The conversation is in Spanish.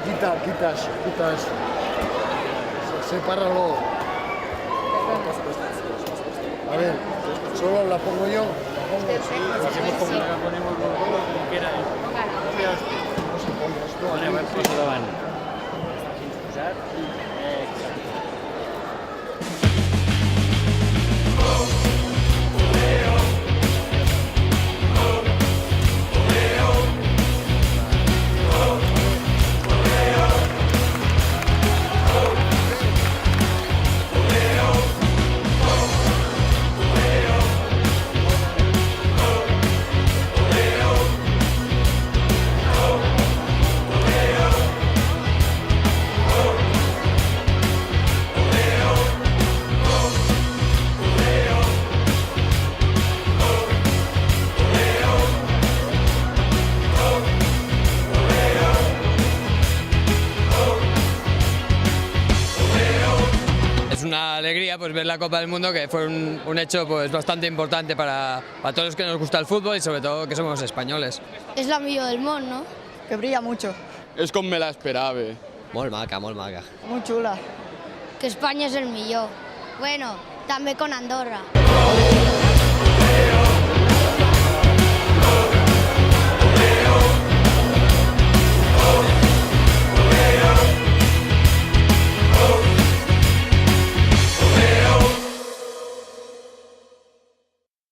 quitas. Sepáralo. A ver, solo la pongo yo. La ponemos como quiera. A ver, posa davant. Fins posat. Exacte. Es una alegría pues, ver la Copa del Mundo, que fue un hecho pues, bastante importante para todos los que nos gusta el fútbol y sobre todo que somos españoles. És la millor del món, no? Que brilla mucho. És com me l'esperava. Molt maca, molt maca. Muy chula. Que Espanya és el millor. Bueno, també con Andorra.